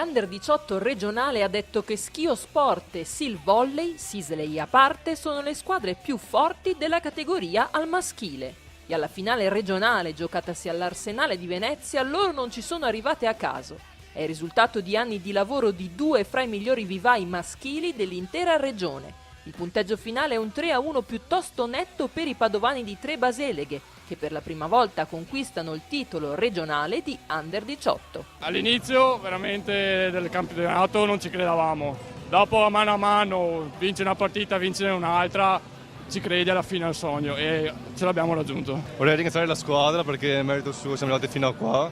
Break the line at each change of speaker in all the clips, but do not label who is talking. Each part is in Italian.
dell'Under 18 regionale ha detto che Schio Sport e Sil Volley, Sisley a parte, sono le squadre più forti della categoria al maschile. E alla finale regionale, giocatasi all'Arsenale di Venezia, loro non ci sono arrivate a caso. È il risultato di anni di lavoro di due fra i migliori vivai maschili dell'intera regione. Il punteggio finale è un 3-1 piuttosto netto per i padovani di Tre Baseleghe, che per la prima volta conquistano il titolo regionale di Under 18.
All'inizio veramente del campionato non ci credevamo, dopo a mano vince una partita, vince un'altra, ci credi alla fine al sogno e ce l'abbiamo raggiunto.
Vorrei ringraziare la squadra perché è merito suo siamo arrivati fino a qua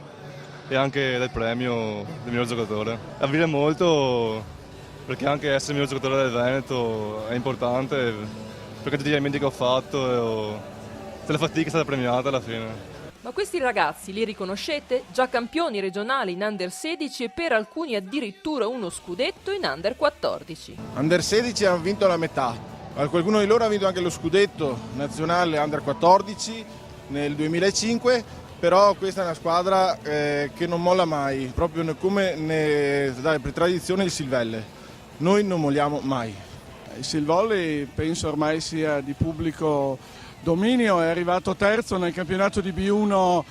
e anche del premio del miglior giocatore. Avvire molto perché anche essere il miglior giocatore del Veneto è importante perché tutti gli elementi che ho fatto e la fatica è stata premiata alla fine.
Ma questi ragazzi li riconoscete? Già campioni regionali in Under 16 e per alcuni addirittura uno scudetto in Under 14.
Under 16 hanno vinto la metà, qualcuno di loro ha vinto anche lo scudetto nazionale Under 14 nel 2005, però questa è una squadra che non molla mai, proprio come per tradizione il Silvelle. Noi non molliamo mai.
Il Sil Volley penso ormai sia di pubblico dominio, è arrivato terzo nel campionato di B1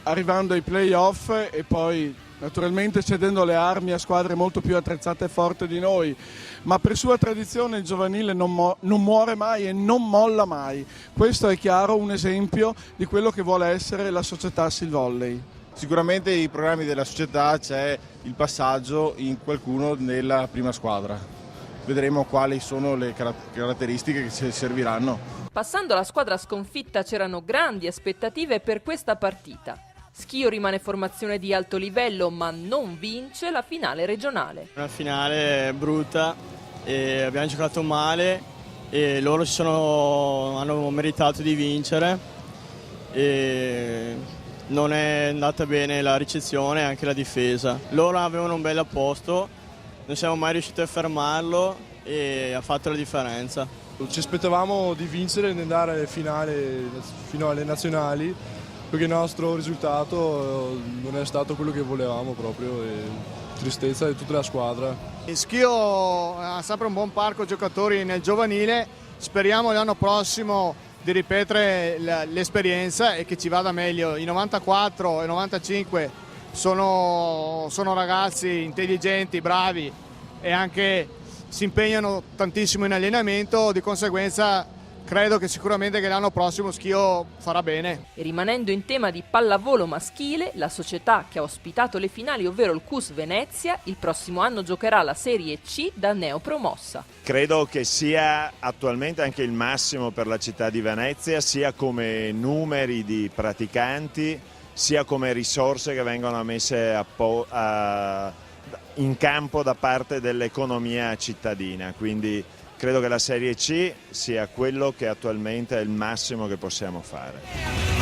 arrivando ai playoff e poi naturalmente cedendo le armi a squadre molto più attrezzate e forti di noi, ma per sua tradizione il giovanile non muore mai e non molla mai. Questo è chiaro un esempio di quello che vuole essere la società Sil Volley.
Sicuramente nei programmi della società c'è il passaggio in qualcuno nella prima squadra. Vedremo quali sono le caratteristiche che ci serviranno.
Passando alla squadra sconfitta c'erano grandi aspettative per questa partita. Schio rimane formazione di alto livello ma non vince la finale regionale.
Una finale brutta, e abbiamo giocato male e loro hanno meritato di vincere. Non è andata bene la ricezione e anche la difesa. Loro avevano un bel apposto, non siamo mai riusciti a fermarlo e ha fatto la differenza.
Ci aspettavamo di vincere e di andare finale fino alle nazionali perché il nostro risultato non è stato quello che volevamo proprio e tristezza di tutta la squadra.
Schio ha sempre un buon parco giocatori nel giovanile, speriamo l'anno prossimo di ripetere l'esperienza e che ci vada meglio. I 94 e 95 sono ragazzi intelligenti, bravi e anche si impegnano tantissimo in allenamento, di conseguenza credo che sicuramente che l'anno prossimo Schio farà bene.
E rimanendo in tema di pallavolo maschile, la società che ha ospitato le finali, ovvero il CUS Venezia, il prossimo anno giocherà la Serie C da neopromossa.
Credo che sia attualmente anche il massimo per la città di Venezia, sia come numeri di praticanti, sia come risorse che vengono messe in campo da parte dell'economia cittadina. Quindi credo che la Serie C sia quello che attualmente è il massimo che possiamo fare.